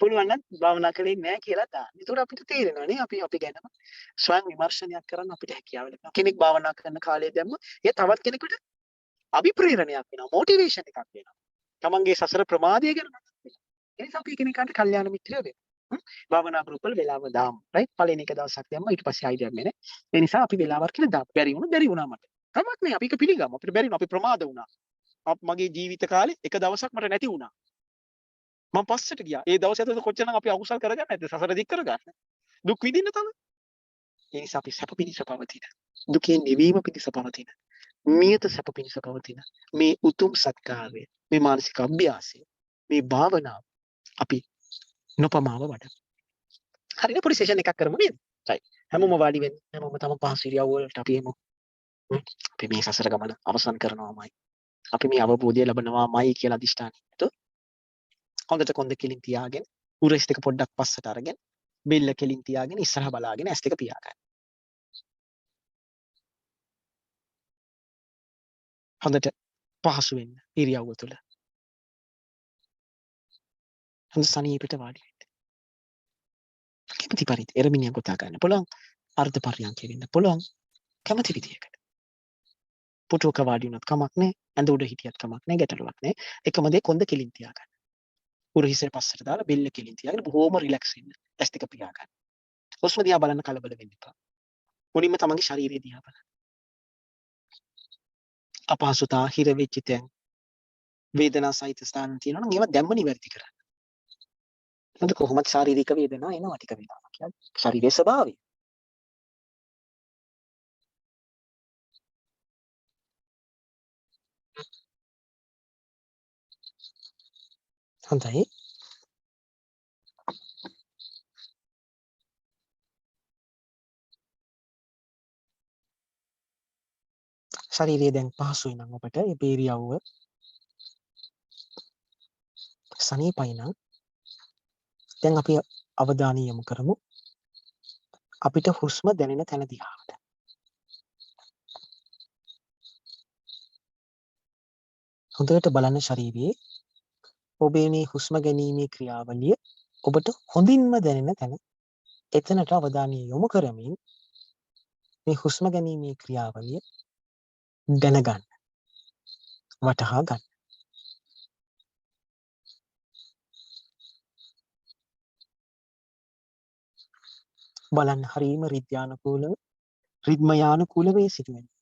පුළුවන් නම් භාවනා කළේ නැහැ කියලා දාන්න. ඒතකොට අපිට තේරෙනවා නේ අපි ගැනම ස්වයං විමර්ශනයක් කරන්න අපිට හැකියාව ලැබෙනවා. කෙනෙක් භාවනා කරන කාලය දැම්ම ඒ තවත් කෙනෙකුට අභිප්‍රේරණයක් වෙනවා. මොටිවේෂන් එකක් වෙනවා. තමන්ගේ සසර ප්‍රමාදය ගැන මතක් වෙනවා. ඒ නිසා අපි කෙනෙක්ට කල්යාණ මිත්‍රයෝ වෙනවා. භාවනා ගෲප් වල වෙලාව දාමු. රයිට්? පළවෙනි එක දවසක් දැම්ම ඊට පස්සේ ආයිඩියක් නෑ. ඒ නිසා අපි වෙලාවක් කියලා දාමු. බැරි වුණා මට. කමක් නෑ. අපි ඒක පිළිගමු. අපිට බැරි වුණා. අපි ප්‍රමාද වුණා. මගේ ජීවිත කාලේ එක දවසක් මට නැති වුණා. මම පස්සට ගියා. ඒ දවස් ඇතුළත කොච්චරනම් අපි අකුසල් කරගන්න නැද්ද? සසර දික් කරගන්න. දුක් විඳින්න තමයි. ඒ නිසා අපි සැප පිණිස පවතින. දුකෙන් නිවීම පිණිස පවතින. නියත සැප පිණිස පවතින. මේ උතුම් සත්කාරය, මේ මානසික අභ්‍යාසය, මේ භාවනාව අපි නොපමාව වඩමු. හරිනේ පොඩි සෙෂන් එකක් කරමු නේද? right. හැමෝම වාඩි වෙන්න. හැමෝම තම පහසු ඉරියව් වලට අපි එමු. අපි මේ සසර ගමන අවසන් කරනවාමයි. අපි මේ අවබෝධය ලබනවාමයි කියලා අදිෂ්ඨානය කරලා හොඳට කොන්ද කෙලින් තියාගෙන උරස් දෙක පොඩ්ඩක් පස්සට අරගෙන බෙල්ල කෙලින් තියාගෙන ඉස්සරහ බලාගෙන ඇස් දෙක පියාගන්න. හොඳට පහසු වෙන්න ඉරියව්ව තුල. හොඳ සනීපට වාඩි වෙන්න. කැමති පරිදි එරමිනිය ගොතා ගන්න පුළුවන්. අර්ධ පර්යන්කේ වෙන්න පුළුවන්. කැමති විදියකට. පුටුවක වාඩි වුණත් කමක් නැහැ. ඇඳ උඩ හිටියත් කමක් නැහැ. ගැටලුවක් නැහැ. එකම දේ කොන්ද කෙලින් තියාගන්න. උර හිසේ පස්සට දාලා බෙල්ල කෙලින් තියාගෙන බොහොම රිලැක්ස් වෙන්න. ඇස් දෙක පියාගන්න. හුස්ම දිහා බලන්න කලබල වෙන්න එපා. මුලින්ම තමන්ගේ ශරීරය දිහා බලන්න. අපහසුතා හිර වෙච්ච තැන් වේදනා සහිත ස්ථාන තියෙනවා නම් ඒවා දැම්ම නිවැරදි කරන්න. මොකද කොහොමද ශාරීරික වේදනා එනවා ටික වෙලාවක් කියන්නේ. ශරීරයේ ස්වභාවය. හොඳයි. ශරීරය දැන් පහසුයි නම් ඔබට මේ පීරියව්ව සනීපයි නම් දැන් අපි අවධානය යොමු කරමු අපිට හුස්ම දැනෙන තැන දිහාට. හොඳට බලන්න ශරීරයේ ඔබේ මේ හුස්ම ගැනීමේ ක්‍රියාවලිය ඔබට හොඳින්ම දැනෙන තැන එතනට අවධානය යොමු කරමින් මේ හුස්ම ගැනීමේ ක්‍රියාවලිය දැනගන්න වටහා ගන්න. බලන්න හරීම රිද්‍යානුකූලව රිද්මයානුකූලව ඒ සිදුවෙන්නේ.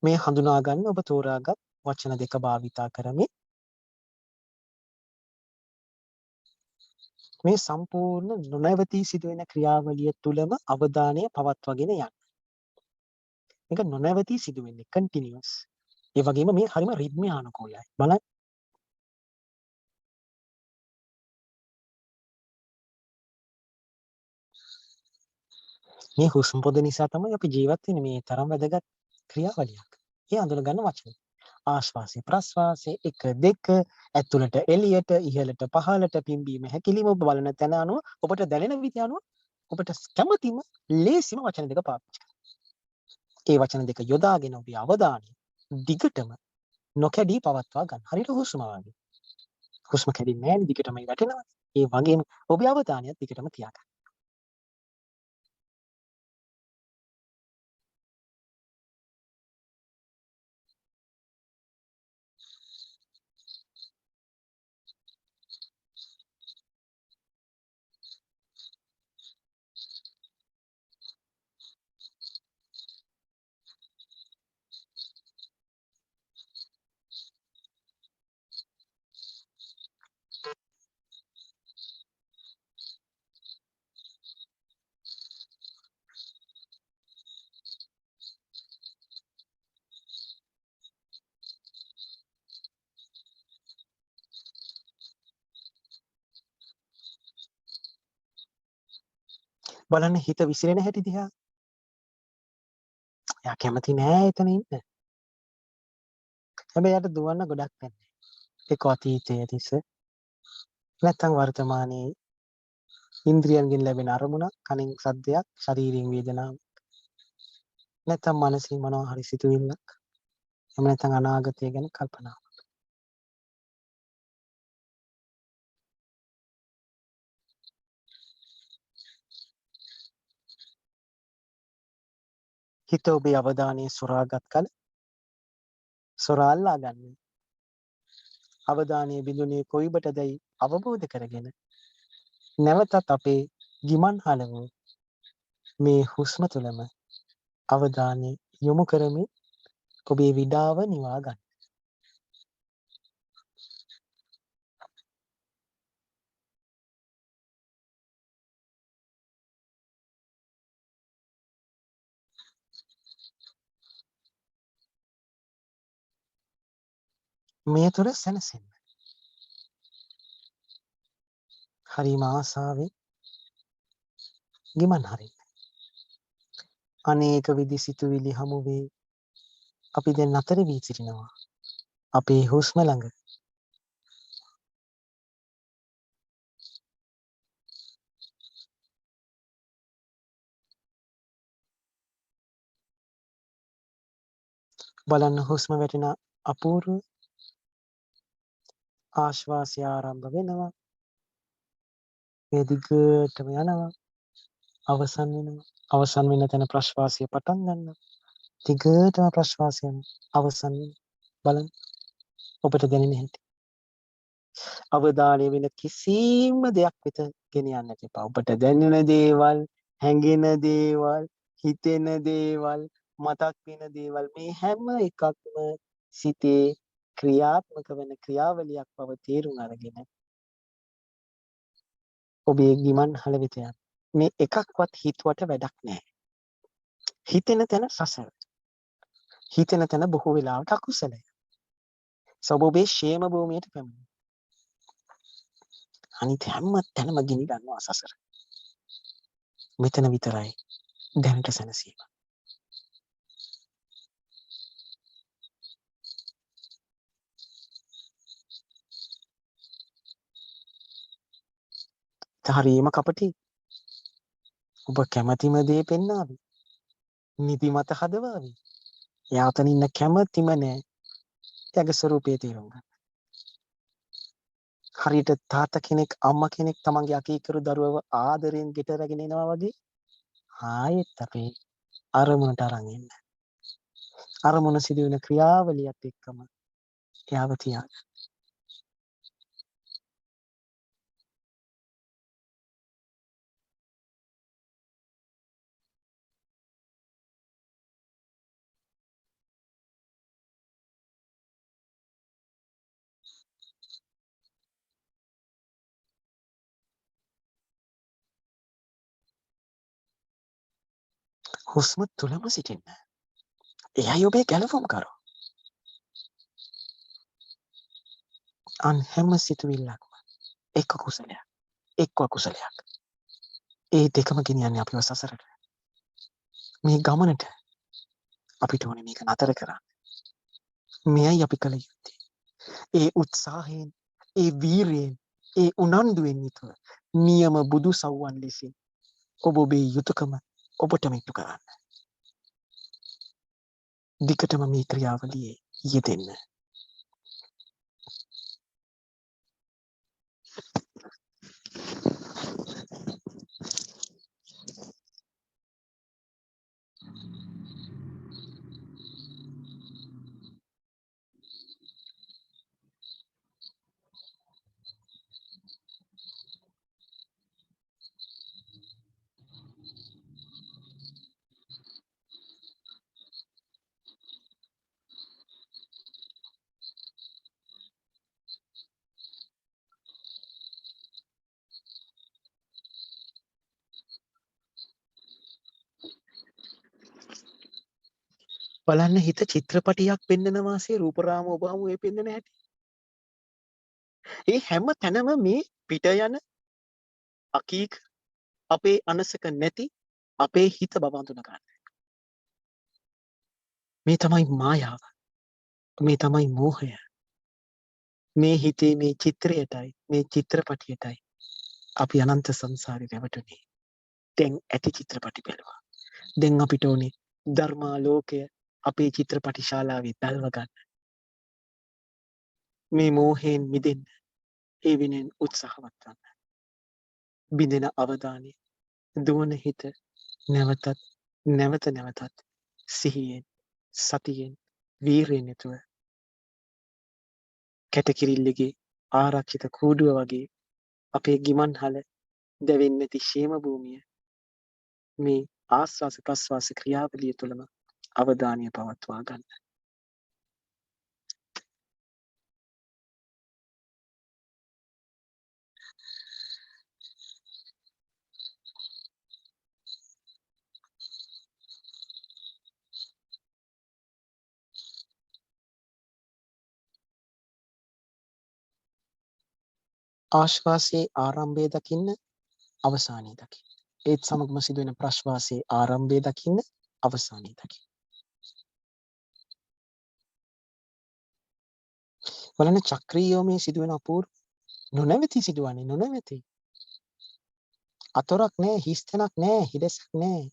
මේ හඳුනා ගන්න ඔබ තෝරාගත් වචන දෙක භාවිතා කරමින් මේ සම්පූර්ණ නොනැවතී සිදුවෙන ක්‍රියාවලිය තුළම අවධානය පවත්වාගෙන යන්න. මේක නොනැවතී සිදුවෙන්නේ කන්ටිනියස්. ඒ වගේම මේ හරිම රිද්මයානුකූලයි. බලන්න. මේ හුස්ම පොද නිසා තමයි අපි ජීවත් වෙන්නේ මේ තරම් වැදගත් ක්‍රියාවලියක්. ඒ අඳුන ගන්න වචන. ආශ්වාසය ප්‍රශ්වාසය 1 2 ඇතුළට එළියට ඉහළට පහළට පිම්බීම හැකිලිම ඔබ බලන තැන අනුව ඔබට දැනෙන විදිය අනුව ඔබට කැමතිම ලේසිම වචන දෙක පාවිච්චි කරන්න. ඒ වචන දෙක යොදාගෙන ඔබේ අවධානය දිගටම නොකැඩී පවත්වා ගන්න. හරියට හුස්ම වගේ. හුස්ම කැඩෙන්නේ නැහැ නේ දිගටම වැටෙනවා. ඒ වගේම ඔබේ අවධානයත් දිගටම තියාගන්න. බලන්න හිත විසිරෙන හැටි දිහා. එයා කැමති නෑ එතන ඉන්න. හැබැයි යාට දුවන්න ගොඩක් නැහැ. ඒක අතීතයේ තිස්ස නැත්තම් වර්තමානයේ ඉන්ද්‍රියන්ගෙන් ලැබෙන අරමුණ, කනින් සද්දයක්, ශරීරයෙන් වේදනාවක්, නැත්තම් මනසින් මොනවා හරි සිතුවිල්ලක්, එහෙම නැත්තම් අනාගතය ගැන කල්පනාවක්. හිත ඔබේ අවධානය සොරාගත් කල සොරා අල්ලා ගන්න. අවධානය බිඳුනේ කොයිබටදයි අවබෝධ කරගෙන නැවතත් අපේ ගිමන් හලවූ මේ හුස්ම තුළම අවධානය යොමු කරමින් ඔබේ විඩාව නිවා ගන්න. මේ තුර සැනසෙන්න. හරිම ආසාවෙන් ගිමන් හරින්න. අනේක විදි සිතුවිලි හමුවේ අපි දැන් අතර වී සිටිනවා. අපේ හුස්ම ළඟ. බලන්න හුස්ම වැටෙන අපූර්ව ආශ්වාසය ආරම්භ වෙනවා. මේ දිගටම යනවා. අවසන් වෙනවා. අවසන් වෙන තැන ප්‍රශ්වාසය පටන් ගන්නවා. දිගටම ප්‍රශ්වාසය අවසන් වෙනවා. බලන්න ඔබට දැනෙන හැටි. අවධානය වෙන කිසිම දෙයක් වෙත ගෙන යන්නට එපා. ඔබට දැනෙන දේවල්, හැඟෙන දේවල්, හිතෙන දේවල්, මතක් වෙන දේවල් මේ හැම එකක්ම සිතේ ක්‍රියාත්මක වෙන ක්‍රියාවලියක් බව තේරුම් අරගෙන ඔබේ ගිමන් හල වෙත යන්න. මේ එකක්වත් හිතුවට වැඩක් නැහැ. හිතෙන තැන සසර. හිතෙන තැන බොහෝ වෙලාවට අකුසලයි. ඔබේ ෂේම භූමියට පැමිණෙනවා. අනිත් හැම තැනම ගිනි ගන්නවා සසර. මෙතන විතරයි දැනට සැනසීම. හරීම කපටි. ඔබ කැමතිම දේ පෙන්නාවි. නිදිමත හදවාවි. යාතන ඉන්න කැමතිම නෑ. එයාගේ ස්වරූපය තේරුම් ගන්න. හරියට තාත්තා කෙනෙක් අම්මා කෙනෙක් තමන්ගේ අකීකරු දරුවව ආදරෙන් ගෙට රැගෙන එනවා වගේ ආයෙත් අපේ අරමුණට අරන් එන්න. අරමුණ සිදුවෙන ක්‍රියාවලියත් එක්කම එයාව තියාගන්න. හුස්ම තුලම සිටින්න. එයයි ඔබේ ගැලවුම් කරෝ. අන් හැම සිතුවිල්ලක්ම එක්ක කුසලයක් එක්ක අකුසලයක්. ඒ දෙකම ගෙනියන්නේ අපිව සසරට. මේ ගමනට අපිට ඕනේ මේක නතර කරන්න. මෙයයි අපි කළ යුත්තේ. ඒ උත්සාහයෙන්, ඒ වීරියෙන්, ඒ උනන්දුවෙන් යුතුව නියම බුදු සව්වන් ලෙසින් ඔබ ඔබේ යුතුයකම ඔබටම ඉටු කරන්න. දිගටම මේ ක්‍රියාවලියේ යෙදෙන්න. බලන්න හිත චිත්‍රපටියක් පෙන්වන වාසේ රූපරාම ඔබ හමුවේ පෙන්වන හැටි. ඒ හැම තැනම මේ පිට යන අකීක අපේ අනසක නැති අපේ හිත බව අඳුන ගන්න. මේ තමයි මායාව. මේ තමයි මෝහය. මේ හිතේ මේ චිත්‍රයටයි මේ චිත්‍රපටියටයි අපි අනන්ත සංසාරේ රැවටුනේ. දැන් ඇති චිත්‍රපටි බැලුවා. දැන් අපිට ඕනේ ධර්මාලෝකය අපේ චිත්‍රපටි ශාලාවේ දැල්ව ගන්න. මේ මෝහයෙන් මිදෙන්න ඒ වෙනුවෙන් උත්සාහවත් වන්න. බිඳෙන අවධානය දුවන හිත නැවත නැවතත් සිහියෙන් සතියෙන් වීරයෙන් යුතුව කැටකිරිල්ලගේ ආරක්ෂිත කූඩුව වගේ අපේ ගිමන්හල දැවෙන්නේ නැති ෂේම භූමිය මේ ආස්වාස ප්‍රස්වාස ක්‍රියාවලිය තුළම අවධානය පවත්වා ගන්න. ආශ්වාසයේ ආරම්භය දකින්න අවසානය දකින්න. ඒත් සමගම සිදුවෙන ප්‍රශ්වාසයේ ආරම්භය දකින්න අවසානය දකින්න. බලන්න චක්‍රීයව මේ සිදුවෙන අපූර්ව නොනැවති සිදුවන්නේ නොනැවති. අතොරක් නෑ, හිස්තැනක් නෑ, හිඩැසක් නෑ.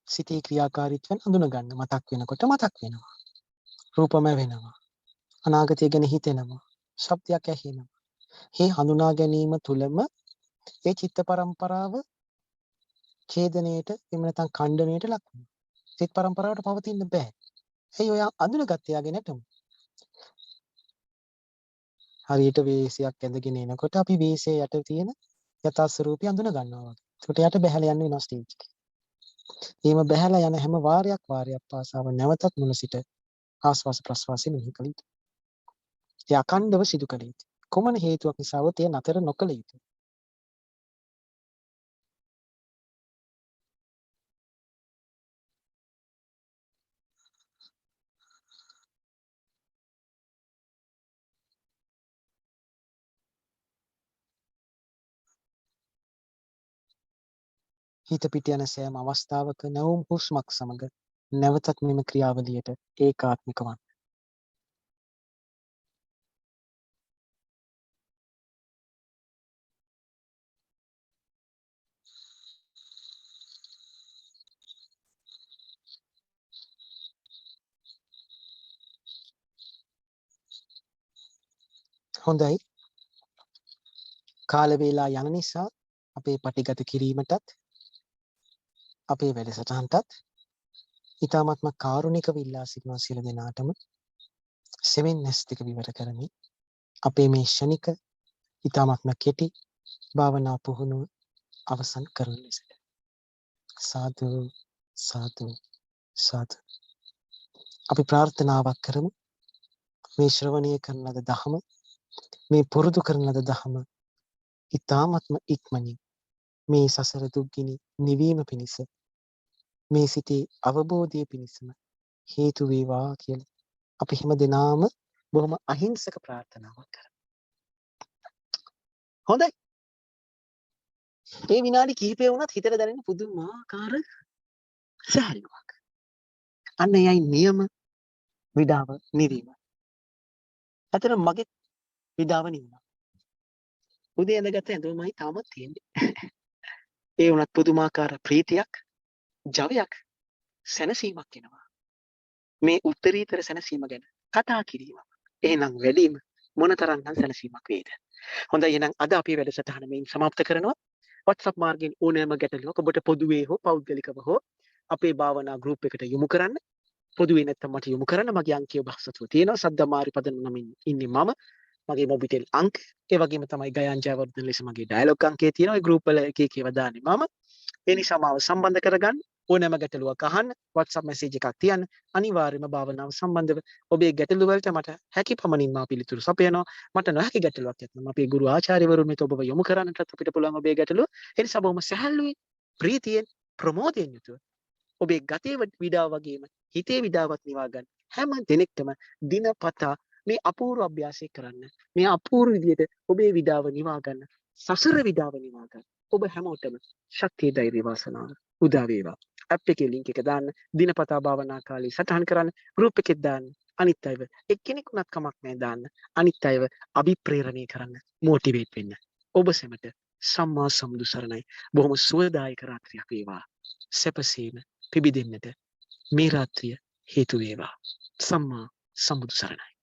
සිතේ ක්‍රියාකාරීත්වයෙන් අඳුන ගන්න. මතක් වෙනකොට මතක් වෙනවා. රූපම වෙනවා. අනාගතය ගැන හිතෙනවා. ශබ්දයක් ඇහෙනවා. මේ හඳුනා ගැනීම තුළම ඒ චිත්ත පරම්පරාව ඡේදනයේට එහෙම නැත්නම් ඛණ්ඩණයට ලක් වෙනවා. චිත්ත පරම්පරාවට පවතින්න බෑ. ඇයි ඔය අඳුනගත්තේ යාගේ නැටුම? හරියට වේශයක් ඇඳගෙන එනකොට අපි වේශයේ යට තියෙන යථා ස්වරූපය අඳුන ගන්නවා වගේ. ඒකට යට බහැලා යන්න වෙනවා ස්ටේජ් එකේ. එහෙම බහැලා යන හැම වාරයක් පාසාව නැවතත් මුල සිට ආස්වාස ප්‍රස්වාසයේ මෙහි කළ යුතුයි. ඒ අඛණ්ඩව සිදු කළ යුතුයි. කොමන හේතුවක් නිසාවත් එය නතර නොකළ යුතුයි. හිත පිට යන සෑම අවස්ථාවක නැවුම් හුස්මක් සමග නැවතත් මෙම ක්‍රියාවලියට ඒකාත්මික වන්න. හොඳයි. කාල වේලා යන නිසා අපේ පටිගත කිරීමටත් අපේ වැඩසටහනටත් ඊ타ත්ම කාරුණිකව ඉල්ලා සිටිනවා සියලු දෙනාටම සෙවෙන් නැස් ටික විවර කරමින් අපේ මේ ෂණික ඊ타ත්ම කෙටි භාවනා පුහුණුව අවසන් කරන ලෙසට සාදු සාදු සාදු. අපි ප්‍රාර්ථනාවක් කරමු. මේ ශ්‍රවණය කරන ලද ධහම මේ පුරුදු කරන ලද ධහම ඊ타ත්ම ඉක්මනින් මේ සසර දුක්ගිනි නිවීම පිණිස මේ සිටි අවබෝධය පිණිසම හේතු වේවා කියලා අපි හැම දිනාම බොහොම අහිංසක ප්‍රාර්ථනාවක් කරන්න. හොඳයි. මේ විනාඩි කිහිපය වුණත් හිතට දැනෙන පුදුමාකාර සැහැල්ලුවක්. අන්න එයයි නියම විඩාව නිවීම. අතන මගේ විඩාව නිවුණා. උදේ ඇඳගත්ත ඇඳුමයි තාමත් තියෙන්නේ. ඒ වුණත් පුදුමාකාර ප්‍රීතියක්, ජවයක්, සැනසීමක් එනවා. මේ උත්තරීතර සැනසීම ගැන කතා කිරීම. එහෙනම් වැඩිම මොනතරම්නම් සැනසීමක් වේද? හොඳයි එහෙනම් අද අපි වැඩසටහන මෙයින් સમાપ્ત කරනවා. WhatsApp මාර්ගයෙන් ඕනෑම ගැටලුවක් ඔබට පොදුවේ හෝ පෞද්ගලිකව හෝ අපේ භාවනා ගෲප් එකට යොමු කරන්න. පොදුවේ නැත්නම් මට යොමු කරන්න. මගේ අංකය ඔබ හසුතුව තියෙනවා. සද්දමාරි පදන නමින් ඉන්නේ මම. මගේ මොබිටෙල් අංක ඒ වගේම තමයි ගයන් ජයවර්ධන ලෙස මගේ ඩයලොග් අංකය තියෙනවා. ඒ ගෲප් වල එක එකව දාන්නේ මම. ඒ නිසා මාව සම්බන්ධ කරගන්න. ඕනෑම ගැටලුවක් අහන්න WhatsApp message එකක් තියන්න. අනිවාර්යයෙන්ම භාවනාව සම්බන්ධව ඔබේ ගැටලු වලට මට හැකි පමණින් මා පිළිතුරු සපයනවා. මට නොහැකි ගැටලුවක් නැත්නම් අපේ ගුරු ආචාර්යවරුන් වෙත ඔබව යොමු කරන්නටත් අපිට පුළුවන් ඔබේ ගැටලුව. ඒ නිසා බොහොම සැහැල්ලුවෙන්, ප්‍රීතියෙන්, ප්‍රමෝදයෙන් යුතුව ඔබේ ගතේ විඩාව වගේම හිතේ විඩාවත් නිවා ගන්න හැම දිනෙකටම දිනපතා මේ අපූර්ව අභ්‍යාසය කරන්න. මේ අපූර්ව විදියට ඔබේ විඩාව නිවා ගන්න, සසර විඩාව නිවා ගන්න. ඔබ හැමෝටම ශක්තිය, ධෛර්ය, වාසනාව උදා වේවා. ඇප් එකේ ලින්ක් එක දාන්න, දිනපතා භාවනා කාලේ සටහන් කරන්න, ගෲප් එකෙත් දාන්න. අනිත් අයව එක්කෙනෙකුණත් කමක් නැහැ දාන්න. අනිත් අයව අභිප්‍රේරණය කරන්න, මොටිවේට් වෙන්න. ඔබ සැමට සම්මා සම්බුදු සරණයි. බොහොම සුවදායක රාත්‍රියක් වේවා. සැපසීම පිබිදෙන්නට මේ රාත්‍රිය හේතු වේවා. සම්මා සම්බුදු සරණයි.